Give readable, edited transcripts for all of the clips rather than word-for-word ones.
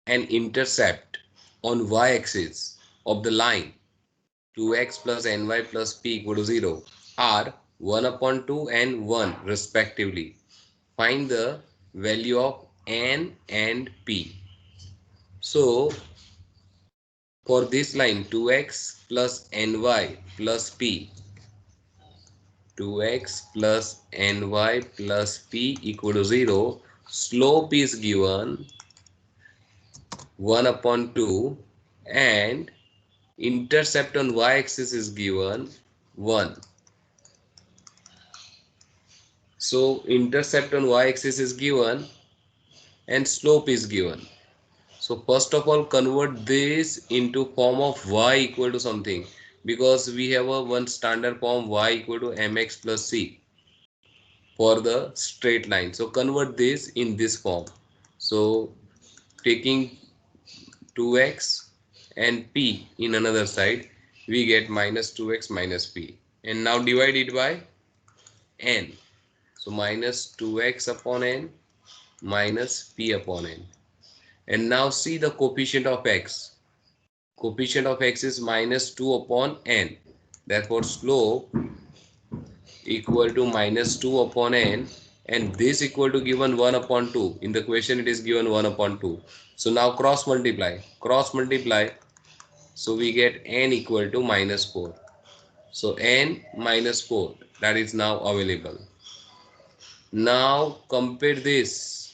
an intercept on y-axis of the line 2x plus ny plus p equal to 0 are 1 upon 2 and 1 respectively. Find the value of n and p. So for this line 2x plus ny plus p, 2x plus ny plus p equal to 0, slope is given 1 upon 2 and intercept on y-axis is given 1. So intercept on y-axis is given and slope is given. So first of all convert this into form of y equal to something, because we have a one standard form y equal to mx plus c for the straight line. So convert this in this form. So taking 2x and p in another side, we get minus 2x minus p, and now divide it by n. So minus 2x upon n minus p upon n. And now see the coefficient of x. Coefficient of x is minus 2 upon n. Therefore slope equal to minus 2 upon n, and this equal to given 1 upon 2. In the question it is given 1 upon 2. So now cross multiply. Cross multiply. So we get n equal to minus 4. So n minus 4, that is now available. Now compare this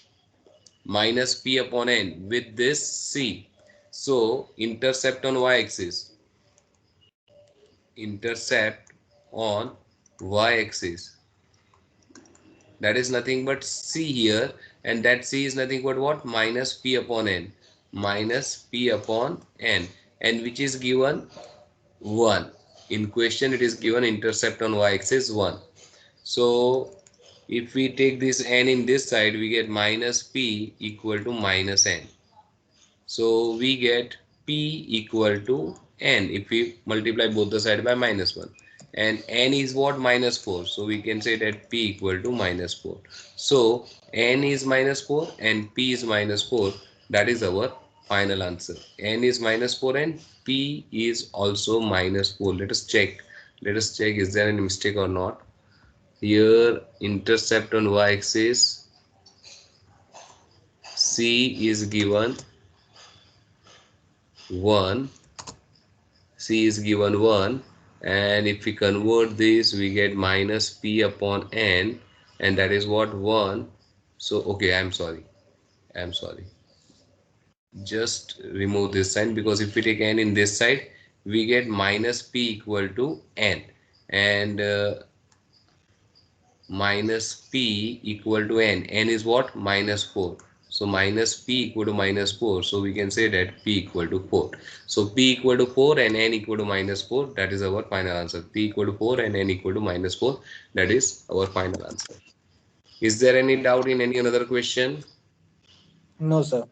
minus p upon n with this c. So intercept on y-axis. Intercept on y-axis, that is nothing but c here, and that c is nothing but what? Minus p upon n. Minus p upon n, and which is given 1. In question it is given intercept on y-axis 1. So if we take this n in this side, we get minus p equal to minus n. So we get p equal to n if we multiply both the side by minus 1. And n is what? Minus 4. So we can say that p equal to minus 4. So n is minus 4 and p is minus 4. That is our final answer. N is minus 4 and p is also minus 4. Let us check. Let us check is there any mistake or not. Here intercept on y-axis, c is given 1. C is given 1, and if we convert this we get minus p upon n, and that is what? 1. So okay, I'm sorry, just remove this sign, because if we take n in this side we get minus p equal to n, and minus p equal to n is what? Minus 4. So minus p equal to minus 4. So we can say that p equal to 4. So p equal to 4 and n equal to minus 4. That is our final answer. P equal to 4 and n equal to minus 4. That is our final answer. Is there any doubt in any another question? No, sir.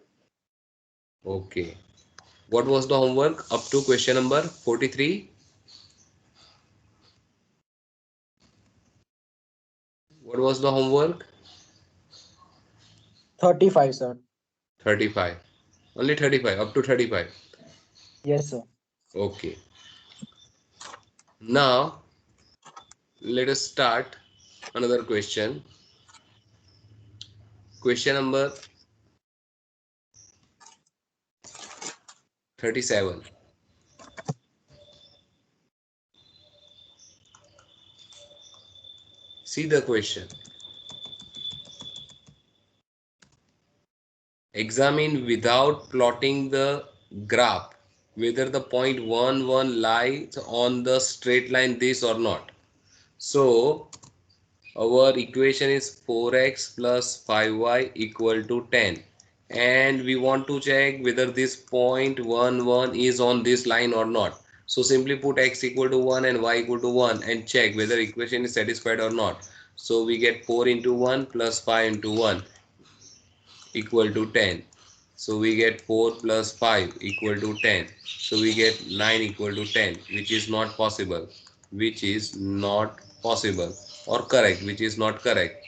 Okay. What was the homework up to question number 43? What was the homework? 35, sir. 35. Only 35, up to 35. Yes, sir. Okay. Now let us start another question. Question number 37. See the question. Examine without plotting the graph whether the point 1 1 lies on the straight line this or not. So our equation is 4x plus 5y equal to 10, and we want to check whether this point 1 1 is on this line or not. So simply put x equal to 1 and y equal to 1 and check whether equation is satisfied or not. So we get 4 into 1 plus 5 into 1 equal to 10. So we get 4 plus 5 equal to 10. So we get 9 equal to 10, which is not possible. Which is not possible. Or correct, which is not correct.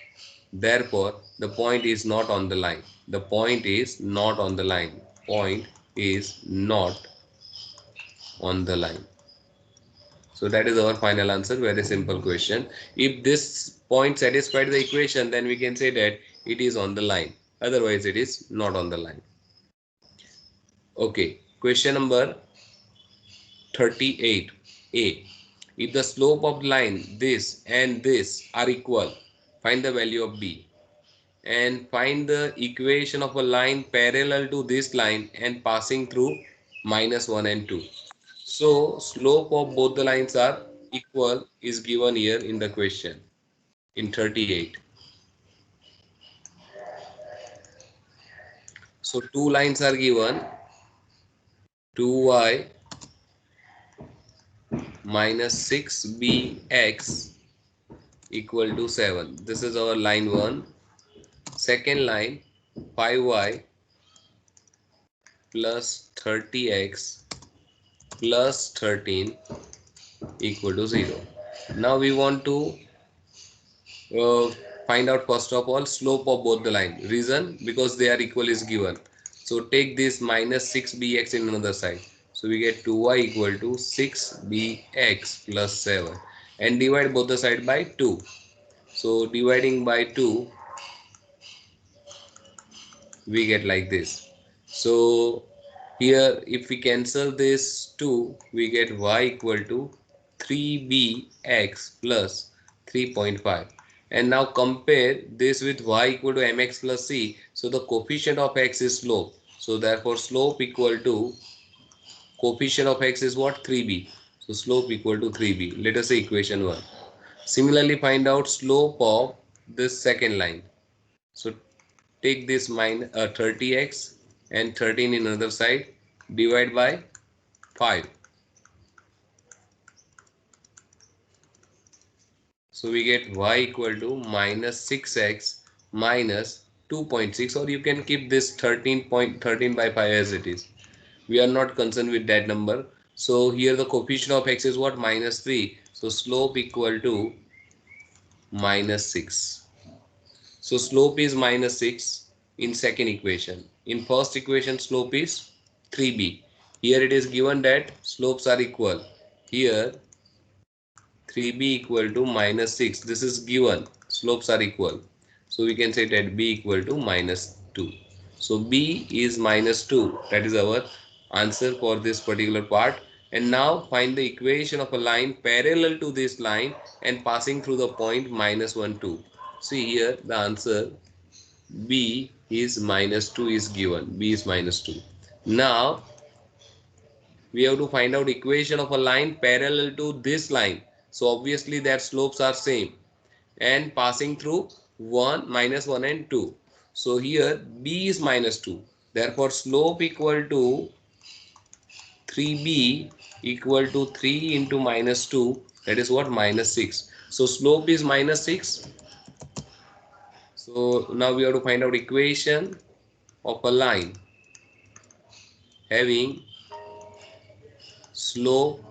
Therefore, the point is not on the line. The point is not on the line. point is not on the line. So that is our final answer. Very simple question. If this point satisfied the equation, then we can say that it is on the line. Otherwise, it is not on the line. Okay. Question number 38a. If the slope of line this and this are equal, find the value of b. And find the equation of a line parallel to this line and passing through -1 and 2. So slope of both the lines are equal is given here in the question in 38. So two lines are given, 2y minus 6bx equal to 7. This is our line 1. Second line, 5y plus 30x plus 13 equal to 0. Now we want to uh, find out first of all slope of both the line. Reason, because they are equal is given. So take this minus 6bx in another side. So we get 2y equal to 6bx plus 7 and divide both the side by 2. So dividing by 2 we get like this. So here if we cancel this 2 we get y equal to 3bx plus 3.5, and now compare this with y equal to mx plus c. So the coefficient of x is slope, so therefore slope equal to coefficient of x is what, 3b. So slope equal to 3b. Let us say equation 1. Similarly find out slope of this second line. So take this 30x and 13 in another side, divide by 5. So we get y equal to minus 6x minus 2.6, or you can keep this 13.13 by 5 as it is. We are not concerned with that number. So here the coefficient of x is what, minus 3. So slope equal to minus 6. So slope is minus 6 in second equation. In first equation slope is 3b. Here it is given that slopes are equal. Here 3b equal to minus 6. This is given. Slopes are equal. So we can say that b equal to minus 2. So b is minus 2. That is our answer for this particular part. And now find the equation of a line parallel to this line and passing through the point -1, 2. See here the answer b is minus 2 is given. B is minus 2. Now we have to find out equation of a line parallel to this line. So obviously their slopes are same and passing through 1, -1 and 2. So here b is minus 2. Therefore slope equal to 3b equal to 3 into minus 2, that is what, minus 6. So slope is minus 6. So now we have to find out equation of a line having slope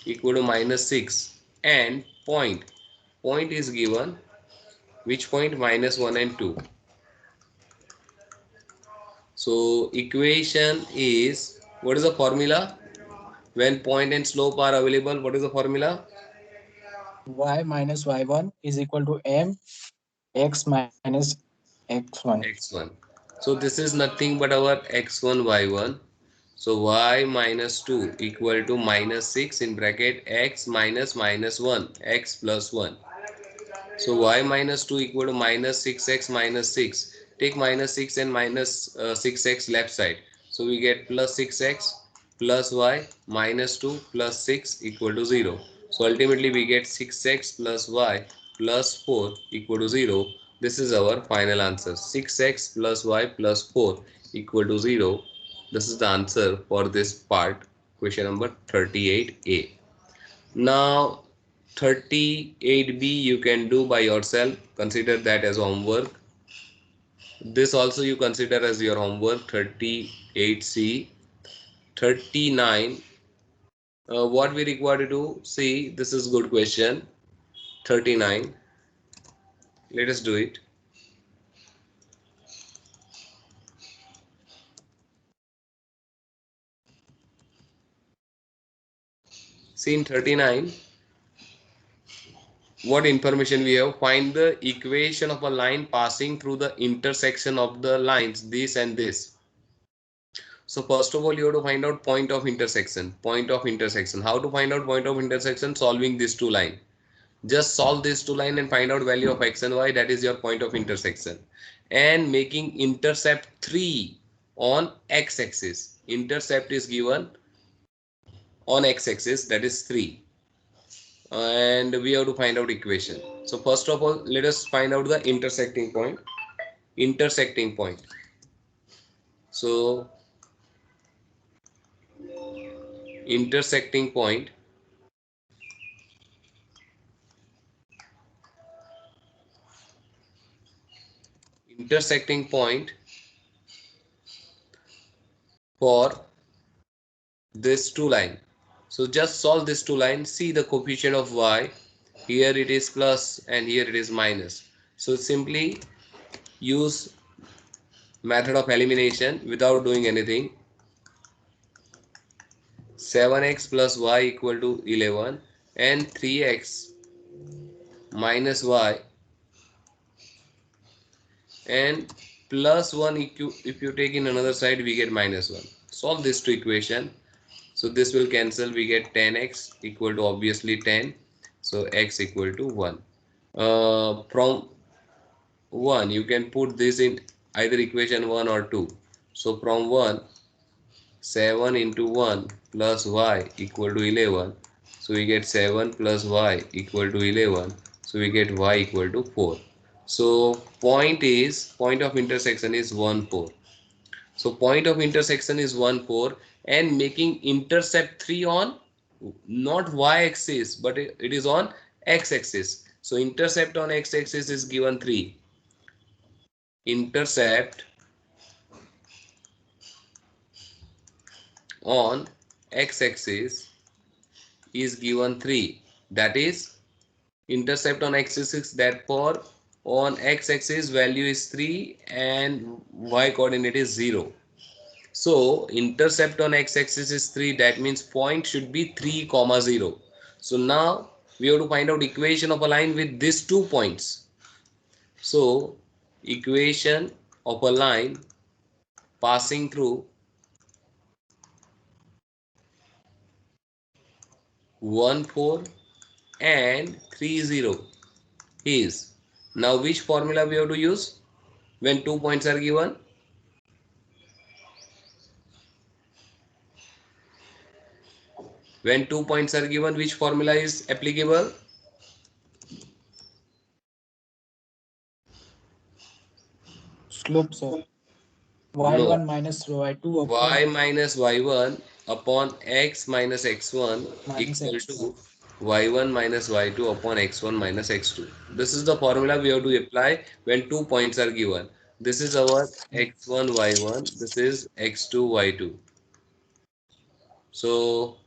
equal to minus 6 and point is given, which point, -1 and 2. So equation is, what is the formula when point and slope are available? What is the formula? Y minus y1 is equal to m x minus x1. X1. So this is nothing but our x1 y1. So y minus 2 equal to minus 6 in bracket x minus minus 1 x plus 1. So y minus 2 equal to minus 6x minus 6. Take minus 6 and minus 6x left side. So we get plus 6x plus y minus 2 plus 6 equal to 0. So ultimately we get 6x plus y plus 4 equal to 0. This is our final answer. 6x plus y plus 4 equal to 0. This is the answer for this part, question number 38a. Now 38b you can do by yourself, consider that as homework. This also you consider as your homework. 38c. 39, what we require to do, see, this is good question. 39, let us do it. See in 39, what information we have? Find the equation of a line passing through the intersection of the lines this and this. So first of all, you have to find out point of intersection. Point of intersection. How to find out point of intersection? Solving these two lines. Just solve these two lines and find out value of x and y. That is your point of intersection. And making intercept 3 on x-axis. Intercept is given on x-axis, that is 3. And we have to find out equation. So first of all, let us find out the intersecting point. Intersecting point. So intersecting point. Intersecting point for this two line. So just solve this two line. See the coefficient of y. Here it is plus and here it is minus. So simply use method of elimination without doing anything. 7x plus y equal to 11 and 3x minus y and plus 1 if you take in another side we get minus 1. Solve this two equation. So this will cancel, we get 10x equal to obviously 10. So x equal to 1. From 1 you can put this in either equation 1 or 2. So from 1, 7 into 1 plus y equal to 11. So we get 7 plus y equal to 11. So we get y equal to 4. So point of intersection is 1 4. So point of intersection is 1 4 and making intercept 3 on not y axis but it is on x axis. So intercept on x axis is given 3. Intercept on x axis is given 3. That is intercept on x axis, therefore on x axis value is 3 and y coordinate is 0. So intercept on x axis is 3, that means point should be 3 comma 0. So now we have to find out equation of a line with these 2 points. So equation of a line passing through 1 4 and 3 0 is, now which formula we have to use when 2 points are given? When 2 points are given, which formula is applicable? Slope, sir. No. y1 minus y2 Y upon minus y1 upon x minus x1 minus equal x1. to y1 minus y2 upon x1 minus x2. This is the formula we have to apply when 2 points are given. This is our x1 y1. This is x2 y2. So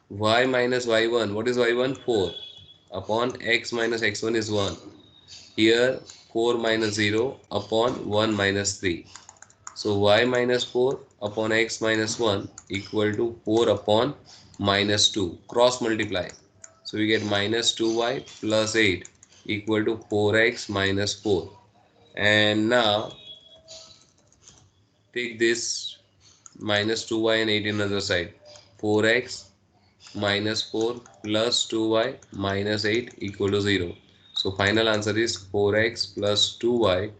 y minus y1, what is y1? 4 upon x minus x1 is 1. Here 4 minus 0 upon 1 minus 3. So y minus 4 upon x minus 1 equal to 4 upon minus 2. Cross multiply. So we get minus 2y plus 8 equal to 4x minus 4. And now take this minus 2y and 8 in another side. 4x minus 4 plus 2y minus 8 equal to 0. So final answer is 4x plus 2y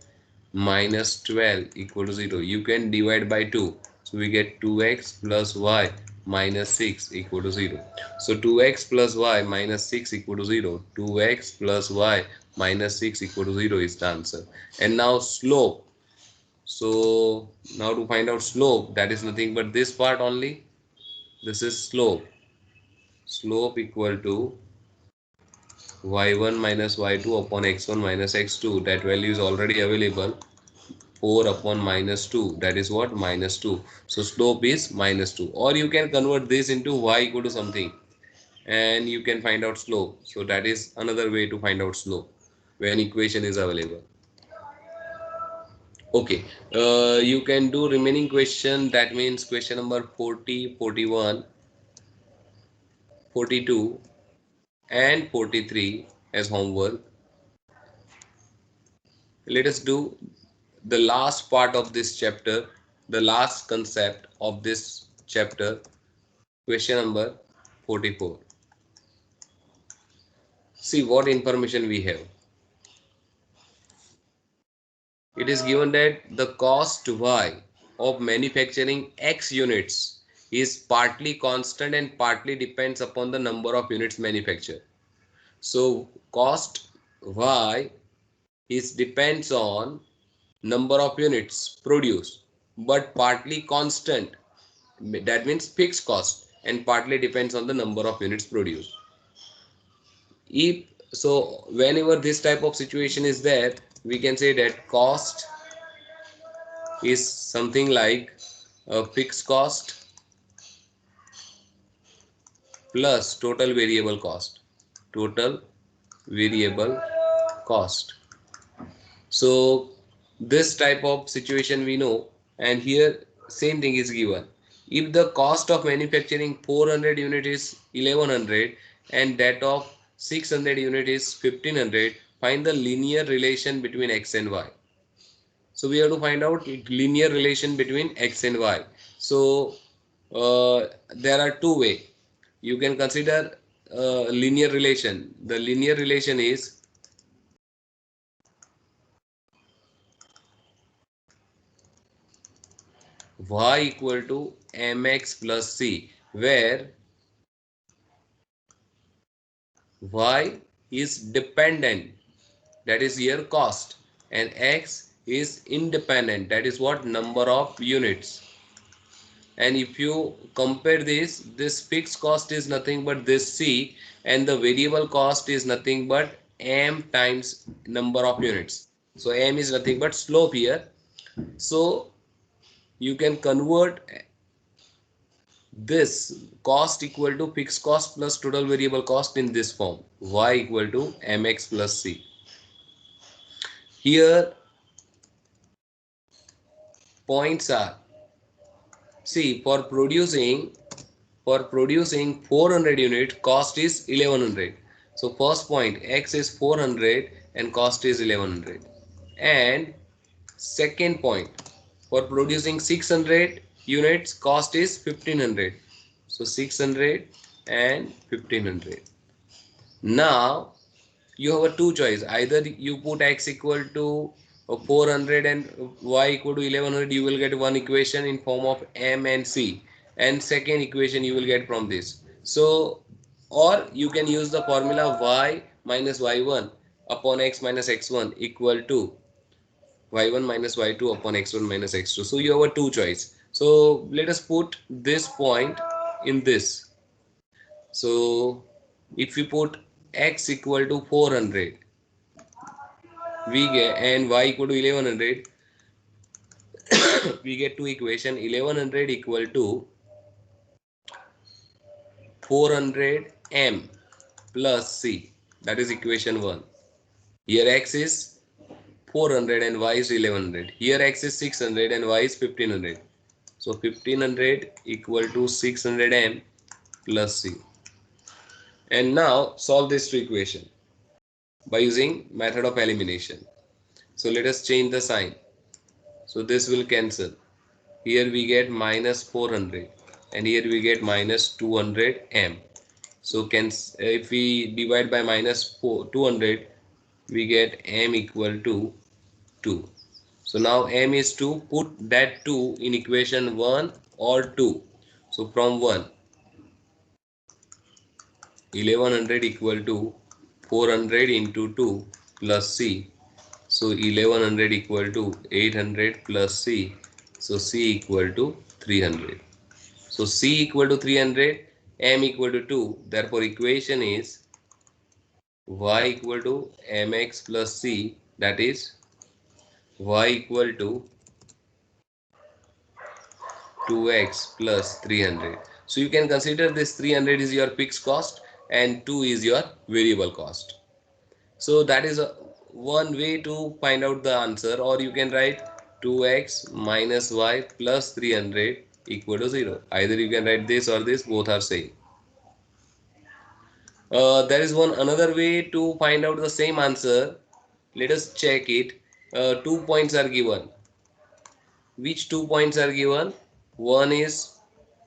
minus 12 equal to 0. You can divide by 2. So we get 2x plus y minus 6 equal to 0. So 2x plus y minus 6 equal to 0. 2x plus y minus 6 equal to 0 is the answer. And now slope. So now to find out slope, that is nothing but this part only. This is slope. Slope equal to y1 minus y2 upon x1 minus x2. That value is already available. 4 upon minus 2, that is what? Minus 2. So slope is minus 2, or you can convert this into y equal to something and you can find out slope. So that is another way to find out slope when equation is available. Okay, you can do remaining question, that means question number 40, 41. 42 and 43 as homework. Let us do the last part of this chapter, the last concept of this chapter, question number 44. See what information we have. It is given that the cost Y of manufacturing X units is partly constant and partly depends upon the number of units manufactured. So cost Y is depends on number of units produced, but partly constant, that means fixed cost, and partly depends on the number of units produced. If so, whenever this type of situation is there, we can say that cost is something like a fixed cost plus total variable cost. Total variable cost. So this type of situation we know, and here same thing is given. If the cost of manufacturing 400 unit is 1100 and that of 600 unit is 1500, find the linear relation between x and y. So we have to find out linear relation between x and y. So there are two ways. You can consider linear relation. The linear relation is y equal to mx plus c, where y is dependent, that is here cost, and x is independent, that is what, number of units. And if you compare this fixed cost is nothing but this c, and the variable cost is nothing but m times number of units. So m is nothing but slope here. So you can convert this cost equal to fixed cost plus total variable cost in this form, y equal to mx plus c. Here points are, see, for producing 400 unit, cost is 1100. So first point, x is 400 and cost is 1100. And second point, for producing 600 units, cost is 1500. So 600 and 1500. Now you have a two choice. Either you put x equal to 400 and y equal to 1100, you will get one equation in form of m and c, and second equation you will get from this. So, or you can use the formula y minus y1 upon x minus x1 equal to y1 minus y2 upon x1 minus x2. So you have a two choice. So let us put this point in this. So if we put x equal to 400, we get, and y equal to 1100, we get two equation, 1100 equal to 400 m plus c, that is equation 1. Here x is 400 and y is 1100. Here x is 600 and y is 1500. So 1500 equal to 600 m plus c. And now solve this equation by using method of elimination. So let us change the sign. So this will cancel. Here we get minus 400 and here we get minus 200 m. So if we divide by minus 200, we get m equal to 2. So now m is 2. Put that 2 in equation 1 or 2. So from 1, 1100 equal to 400 into 2 plus c. So 1100 equal to 800 plus c. So c equal to 300. So c equal to 300, m equal to 2. Therefore equation is y equal to mx plus c, that is y equal to 2x plus 300. So you can consider this 300 is your fixed cost and 2 is your variable cost. So that is one way to find out the answer, or you can write 2x minus y plus 300 equal to 0. Either you can write this or this, both are same. There is one another way to find out the same answer. Let us check it. 2 points are given. Which 2 points are given? One is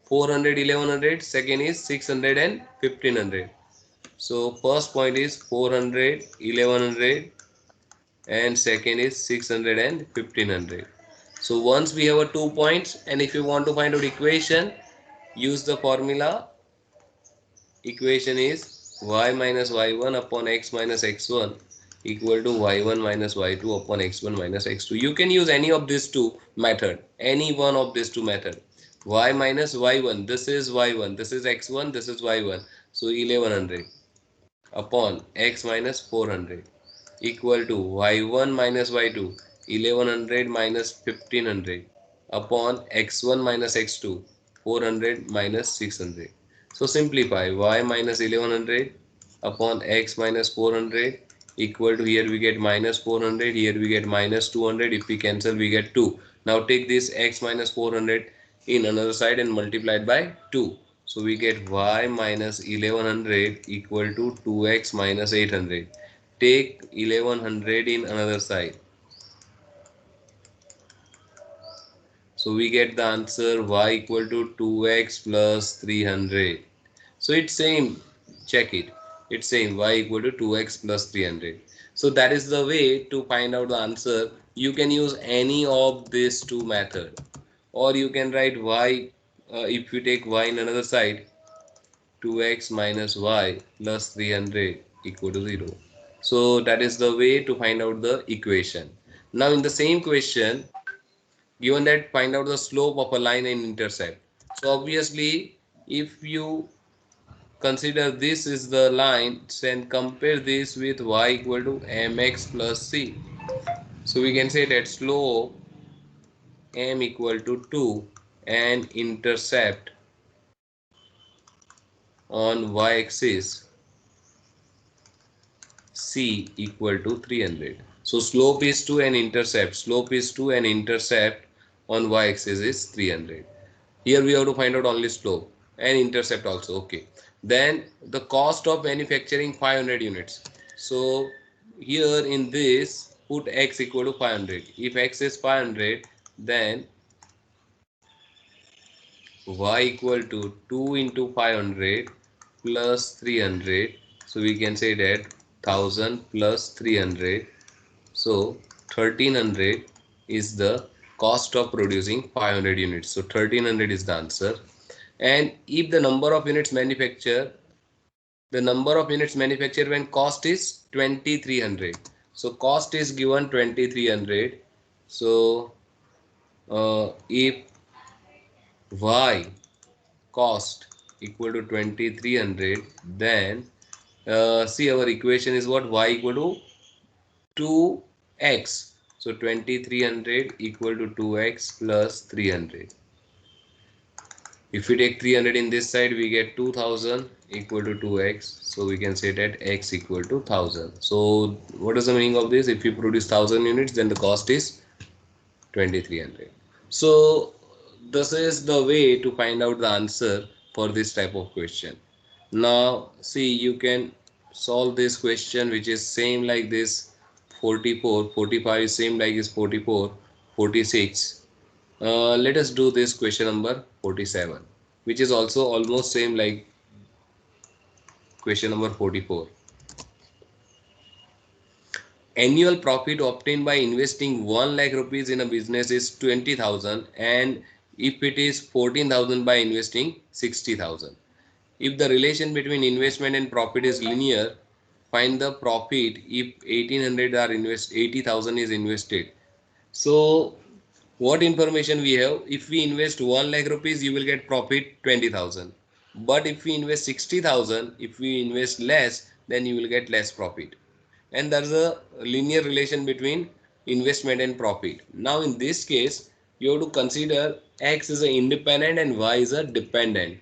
400, 1100. Second is 600 and 1500. So first point is 400, 1100, and second is 600 and 1500. So once we have a 2 points, and if you want to find out equation, use the formula. Equation is y minus y1 upon x minus x1 equal to y1 minus y2 upon x1 minus x2. You can use any of these two method, any one of these two method. Y minus y1, this is y1, this is x1, this is y1. So 1100 upon x minus 400 equal to y1 minus y2, 1100 minus 1500 upon x1 minus x2, 400 minus 600. So simplify y minus 1100 upon x minus 400 equal to, here we get minus 400, here we get minus 200. If we cancel, we get 2. Now take this x minus 400 in another side and multiply it by 2. So we get y minus 1100 equal to 2x minus 800. Take 1100 in another side. So we get the answer y equal to 2x plus 300. So it's same, check it. It's same, y equal to 2x plus 300. So that is the way to find out the answer. You can use any of these two method, or you can write y, if you take y in another side, 2x minus y plus 300 equal to 0. So that is the way to find out the equation. Now in the same question, given that find out the slope of a line and intercept. So obviously, if you consider this is the line, then compare this with y equal to mx plus c. So we can say that slope m equal to 2 and intercept on y axis c equal to 300. So slope is 2 and intercept. Slope is 2 and intercept on y axis is 300. Here we have to find out only slope and intercept also. Okay. Then the cost of manufacturing 500 units. So here in this, put x equal to 500. If x is 500, then y equal to 2 into 500 plus 300. So we can say that 1000 plus 300. So 1300 is the cost of producing 500 units. So 1300 is the answer. And if the number of units manufactured, the number of units manufactured when cost is 2300. So cost is given 2300. So if y cost equal to 2300, then see, our equation is what? Y equal to 2x. So 2300 equal to 2x plus 300. If we take 300 in this side, we get 2000 equal to 2x. So we can say that x equal to 1000. So what is the meaning of this? If you produce 1000 units, then the cost is 2300. So this is the way to find out the answer for this type of question. Now see, you can solve this question which is same like this. 44, 45 is same like is 44, 46. Let us do this question number 47, which is also almost same like question number 44. Annual profit obtained by investing 1 lakh rupees in a business is 20,000, and if it is 14,000 by investing 60,000. If the relation between investment and profit is linear, find the profit if 1800 are 80,000 is invested. So what information we have? If we invest 1 lakh rupees, you will get profit 20,000. But if we invest 60,000, if we invest less, then you will get less profit. And there is a linear relation between investment and profit. Now in this case, you have to consider x is an independent and y is a dependent.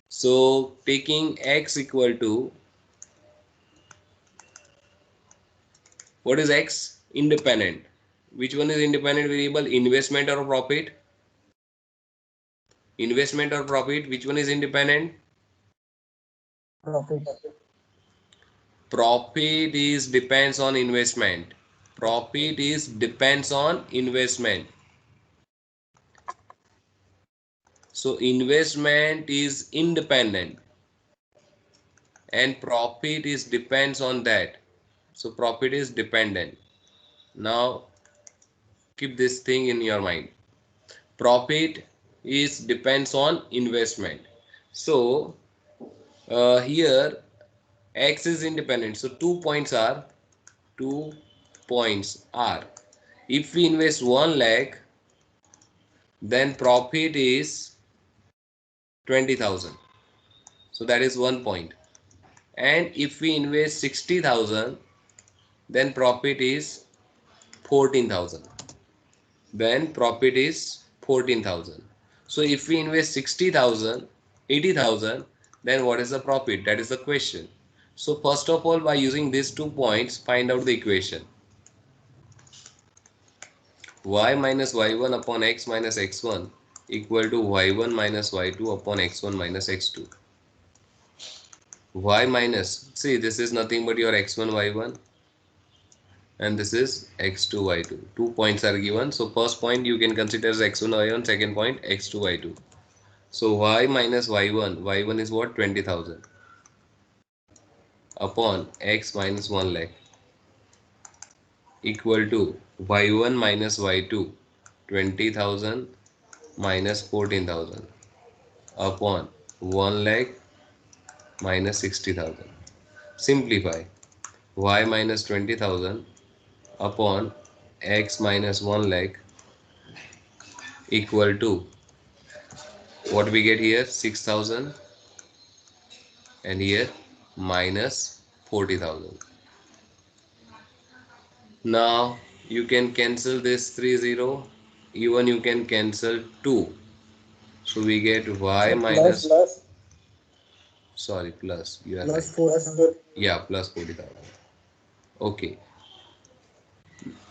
So taking x equal to, what is x? Independent. Which one is independent variable? Investment or profit? Investment or profit? Which one is independent? Profit. profit is depends on investment. Profit is depends on investment. So investment is independent and profit is depends on that. So profit is dependent. Now keep this thing in your mind. Profit is depends on investment. So here x is independent. So 2 points are if we invest 1 lakh, then profit is 20,000. So that is 1 point. And if we invest 60,000, then profit is 14,000. Then profit is 14,000. So if we invest 60,000, 80,000, then what is the profit? That is the question. So first of all, by using these 2 points, find out the equation. Y minus y1 upon x minus x1 equal to y1 minus y2 upon x1 minus x2. Y minus, see, this is nothing but your x1 y1 and this is x2 y2. 2 points are given. So first point you can consider as x1 y1, second point x2 y2. So y minus y1 is what? 20,000 upon x minus 1 lakh equal to y1 minus y2, 20,000 minus 14,000 upon 1 lakh minus 60,000. Simplify. Y minus 20,000 upon x minus 1 lakh equal to what we get here? 6,000 and here minus 40,000. Now you can cancel this 30, even you can cancel 2. So we get y So minus, plus sorry, plus, you are right. plus 400. Yeah, plus 40,000. Okay,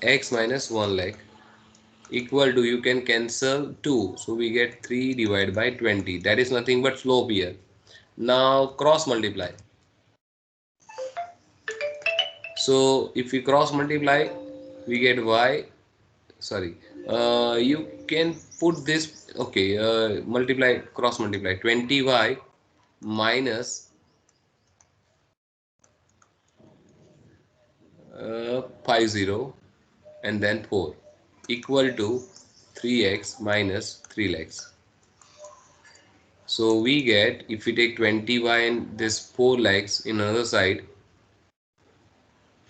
x minus 1 lakh equal to, you can cancel 2. So we get 3 divided by 20. That is nothing but slope here. Now cross multiply. So if we cross multiply, we get y, sorry, you can put this, okay, multiply, cross multiply 20y minus 50 and then 4 equal to 3x minus 3 lakhs. So we get, if we take 20y and this 4 lakhs in another side,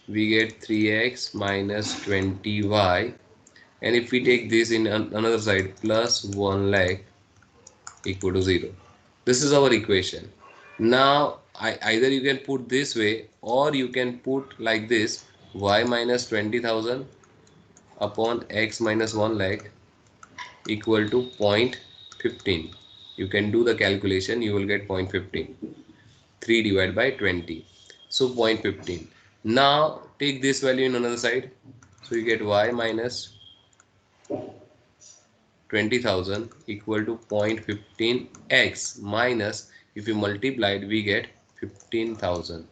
we get 3x minus 20y, and if we take this in another side, plus 1 lakh equal to 0. This is our equation. Now either you can put this way or you can put like this: y minus 20,000 upon x minus 1 lakh equal to 0.15. You can do the calculation, you will get 0.15. 3 divided by 20. So 0.15. Now take this value in another side. So you get y minus 20,000 equal to 0.15 x minus, if you multiplied, we get 15,000.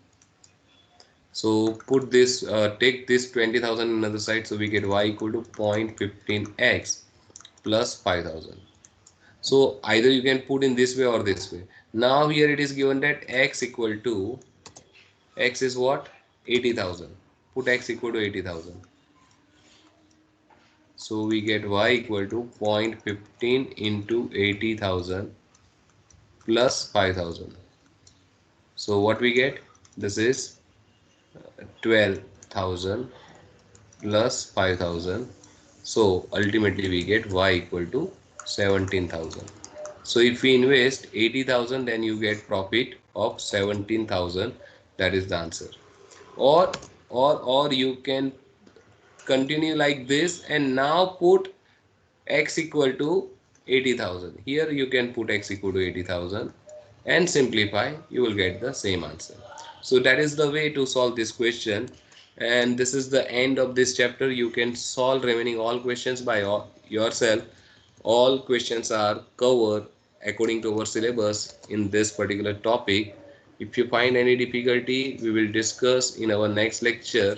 So put this, take this 20,000 in another side. So we get y equal to 0.15 x plus 5,000. So either you can put in this way or this way. Now here it is given that x equal to, x is what? 80,000. Put x equal to 80,000. So we get y equal to 0.15 into 80,000 plus 5,000. So what we get? This is 12,000 plus 5,000. So ultimately we get y equal to 17,000. So if we invest 80,000, then you get profit of 17,000. That is the answer. Or you can continue like this and now put x equal to 80,000. Here you can put x equal to 80,000 and simplify, you will get the same answer. So that is the way to solve this question, and this is the end of this chapter. You can solve remaining all questions by yourself. All questions are covered according to our syllabus in this particular topic, If you find any difficulty, we will discuss in our next lecture.